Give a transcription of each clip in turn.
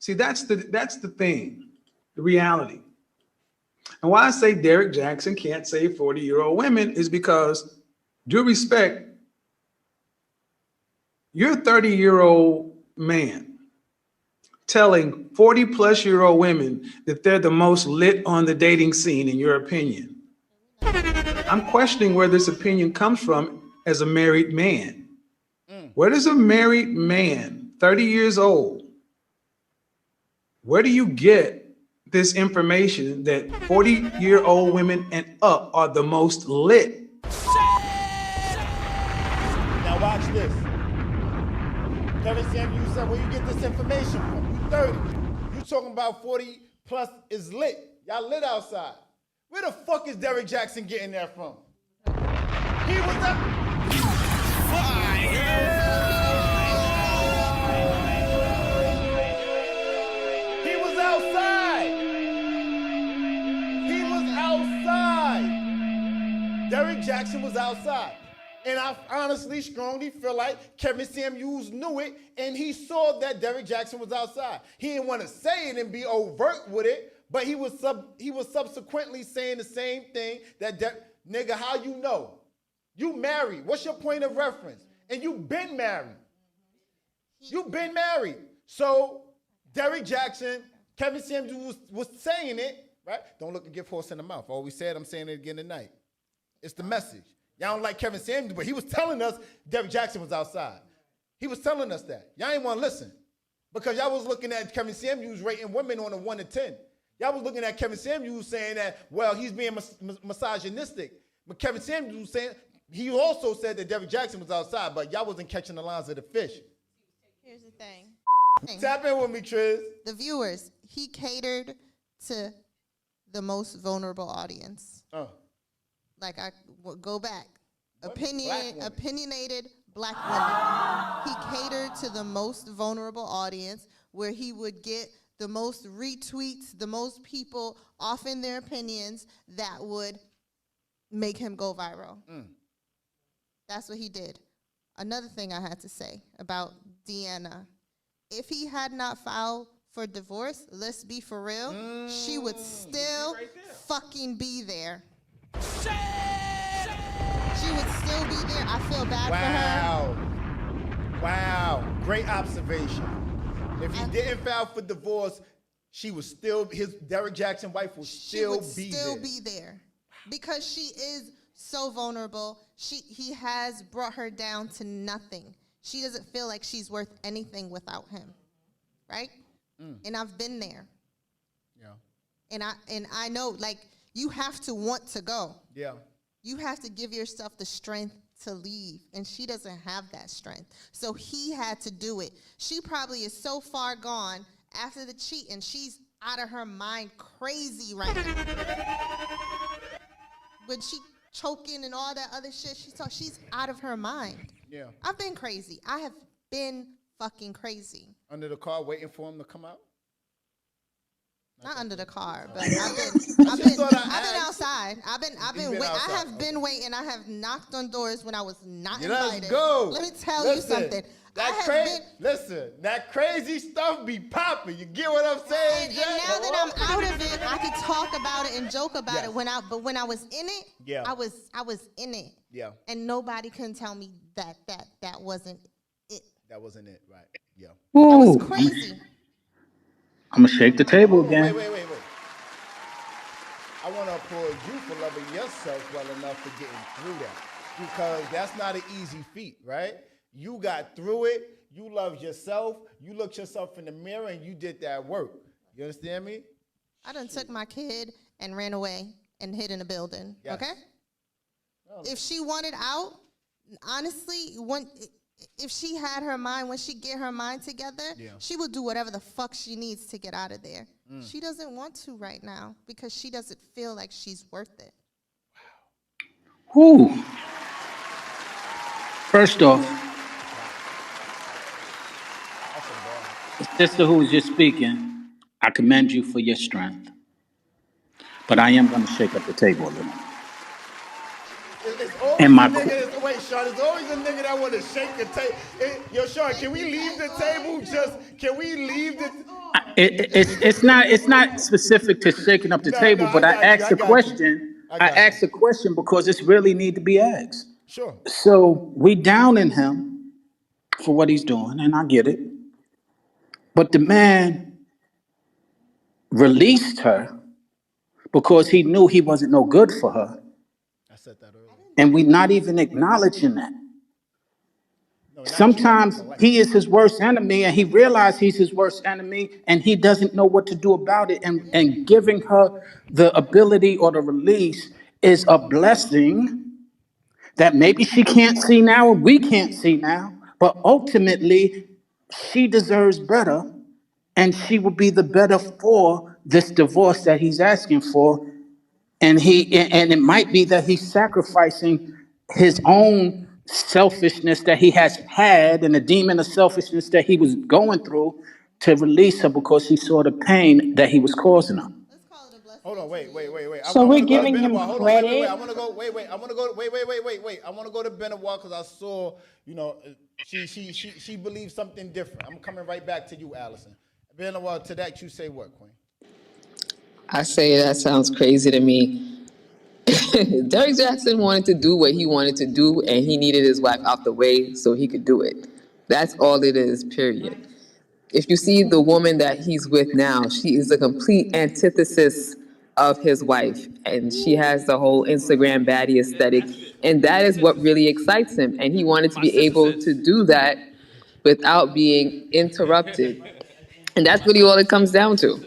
See, that's the thing, the reality. And why I say Derrick Jaxn can't save 40-year-old women is because, due respect, you're a 30-year-old man telling 40-plus-year-old women that they're the most lit on the dating scene, in your opinion. I'm questioning where this opinion comes from as a married man. Where does a married man, 30 years old, where do you get this information that 40-year-old women and up are the most lit? Now watch this. Kevin Samuel, you said, where you get this information from? You 30. You talking about 40 plus is lit. Y'all lit outside. Where the fuck is Derrick Jaxn getting that from? He was up. He was outside. He was outside. Derrick Jaxn was outside. And I honestly, strongly feel like Kevin Samuels knew it, and he saw that Derrick Jaxn was outside. He didn't want to say it and be overt with it, but he was subsequently saying the same thing that nigga, how you know? You married. What's your point of reference? And you been married. You been married. So Derrick Jaxn, Kevin Samuels was saying it, right? Don't look a gift horse in the mouth. I always said, I'm saying it again tonight. It's the message. Y'all don't like Kevin Samuels, but he was telling us Derrick Jaxn was outside. He was telling us that. Y'all ain't want to listen because y'all was looking at Kevin Samuels rating women on a 1 to 10. Y'all was looking at Kevin Samuels saying that, well, he's being misogynistic. But Kevin Samuels was saying, he also said that Derrick Jaxn was outside, but y'all wasn't catching the lines of the fish. Here's the thing. Tap in with me, Triz. The viewers, he catered to the most vulnerable audience. Like go back. Opinionated black women. He catered to the most vulnerable audience where he would get the most retweets, the most people offering their opinions that would make him go viral. That's what he did. Another thing I had to say about Deanna. If he had not filed for divorce, let's be for real, she would still fucking be there. She would still be there. I feel bad for her. Wow. Great observation. If he didn't file for divorce, she was still, Derrick Jaxn wife would still be there. Because she is so vulnerable. He has brought her down to nothing. She doesn't feel like she's worth anything without him. Right? And I've been there. Yeah. And I know, like, you have to want to go. Yeah. You have to give yourself the strength to leave, and she doesn't have that strength. So he had to do it. She probably is so far gone after the cheat, and she's out of her mind crazy right now. When she choking and all that other shit, she's out of her mind. Yeah. I've been crazy. I have been fucking crazy. Under the car waiting for him to come out? Not under the car, but I've been outside. I've been waiting. I have been waiting. I have knocked on doors when I was not invited. Let's go. Let me tell you something. Listen, that crazy stuff be popping. You get what I'm saying, and now that I'm out of it, I can talk about it and joke about it. But when I was in it, I was in it. Yeah. And nobody can tell me that wasn't it. That wasn't it, right? Yeah. That was crazy. I'm gonna shake the table again. Wait. I want to applaud you for loving yourself well enough for getting through that, because that's not an easy feat, right? You got through it. You loved yourself. You looked yourself in the mirror and you did that work. You understand me? I done took my kid and ran away and hid in a building. Yes. Okay. If she wanted out, honestly, if she had her mind, when she get her mind together, she will do whatever the fuck she needs to get out of there. She doesn't want to right now because she doesn't feel like she's worth it. Wow. Whew. First off, the sister who was just speaking, I commend you for your strength. But I am going to shake up the table a little. Wait, Sean, there's always a nigga that want to shake the table. Yo, Sean, can we leave the table? Can we leave the... It's not specific to shaking up the No, table, but I I got you. asked I the got you. question. I I got you. asked the question because it's really need to be asked. Sure. So we downing him for what he's doing, and I get it. But the man released her because he knew he wasn't no good for her, I said that earlier. and we not even acknowledging that. No, not you as a Sometimes collective. he is his worst enemy and he realizes he's his worst enemy and he doesn't know what to do about it. And giving her the ability or the release is a blessing that maybe she can't see now and we can't see now, but ultimately she deserves better and she will be the better for this divorce that he's asking for. And it might be that he's sacrificing his own selfishness that he has had and the demon of selfishness that he was going through to release her because he saw the pain that he was causing her. Let's call it a blessing. Hold on, wait. So I we're want to go to giving him Benoit. Hold on, wait. I credit. want to go. Wait. I want to go. Wait. I want to go to Benoit because I saw, she believes something different. I'm coming right back to you, Allison. Benoit, to that you say what, Queen? I say that sounds crazy to me. Derrick Jaxn wanted to do what he wanted to do, and he needed his wife out the way so he could do it. That's all it is, period. If you see the woman that he's with now, she is a complete antithesis of his wife, and she has the whole Instagram baddie aesthetic, and that is what really excites him, and he wanted to be able to do that without being interrupted, and that's really all it comes down to.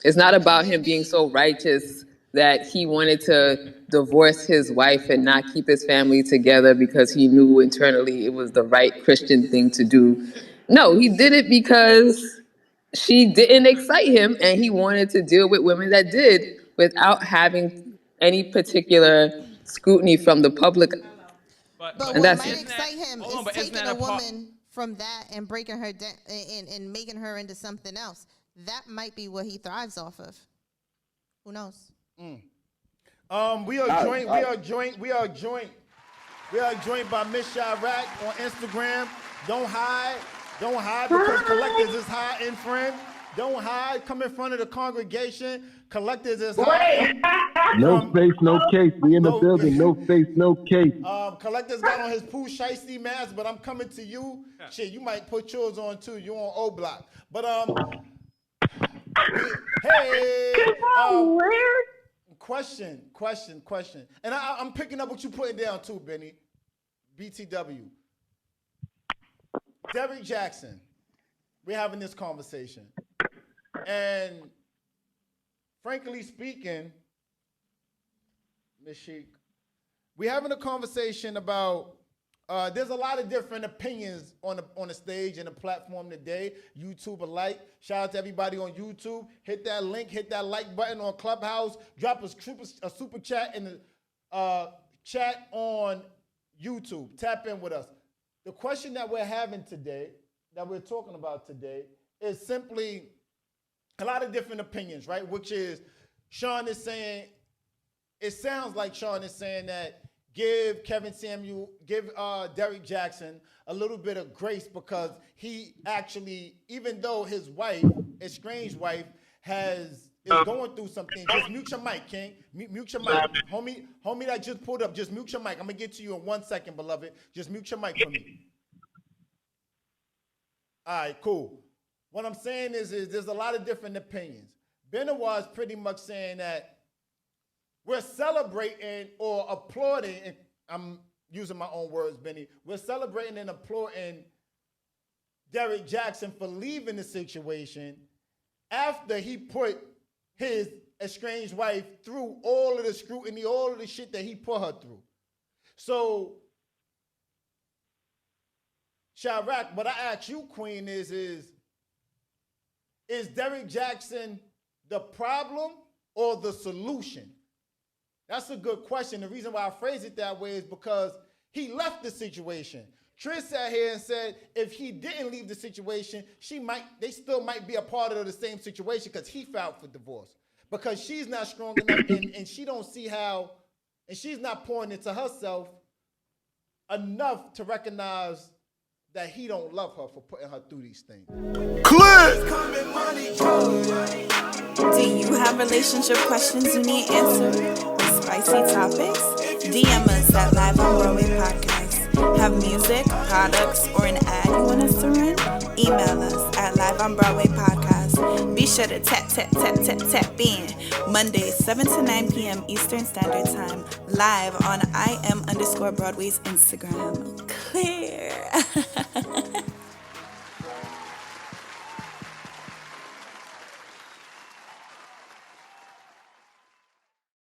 It's not about him being so righteous that he wanted to divorce his wife and not keep his family together because he knew internally it was the right Christian thing to do. No, he did it because she didn't excite him and he wanted to deal with women that did without having any particular scrutiny from the public. But And what that's might it. excite him is taking a woman from that and breaking her down and making her into something else. That might be what he thrives off of. Who knows? We are joined. We are joined by Miss Chirac on Instagram. Don't hide because Collectors is hiding, friend. Don't hide. Come in front of the congregation. Collectors is hiding. No face, no case. We in the building. No face, no case. Collectors got on his Pooh Shiesty mask, but I'm coming to you. Shit, you might put yours on too. You on O Block. But hey, question. And I'm picking up what you putting down too, Benny. BTW. Derrick Jaxn. We're having this conversation. And frankly speaking, Ms. Sheik, we're having a conversation about there's a lot of different opinions on the stage and the platform today. YouTube alike. Shout out to everybody on YouTube. Hit that link, hit that like button on Clubhouse. Drop a super chat in the chat on YouTube. Tap in with us. The question that we're having today, that we're talking about today, is simply a lot of different opinions, right? Which is, Sean is saying, it sounds like Sean is saying that give Derrick Jaxn a little bit of grace because he actually, even though his wife, estranged wife, is going through something. Just mute your mic, King. Mute your mic. Homie that just pulled up, just mute your mic. I'm going to get to you in 1 second, beloved. Just mute your mic for me. All right, cool. What I'm saying is there's a lot of different opinions. Benoit is pretty much saying that we're celebrating or applauding, and I'm using my own words, Benny. We're celebrating and applauding Derrick Jaxn for leaving the situation after he put his estranged wife through all of the scrutiny, all of the shit that he put her through. So, Chirac, what I ask you, Queen, is Derrick Jaxn the problem or the solution? That's a good question. The reason why I phrase it that way is because he left the situation. Trish sat here and said if he didn't leave the situation, they still might be a part of the same situation because he filed for divorce. Because she's not strong enough and she don't see how, and she's not pouring into herself enough to recognize that he don't love her for putting her through these things. Clear! Have relationship questions you need answered or spicy topics? DM us at Live on Broadway Podcast. Have music, products, or an ad you want us to run? Email us at Live on Broadway Podcast. Be sure to tap in Mondays 7 to 9 p.m. Eastern Standard Time live on IM_Broadway's Instagram. Clear.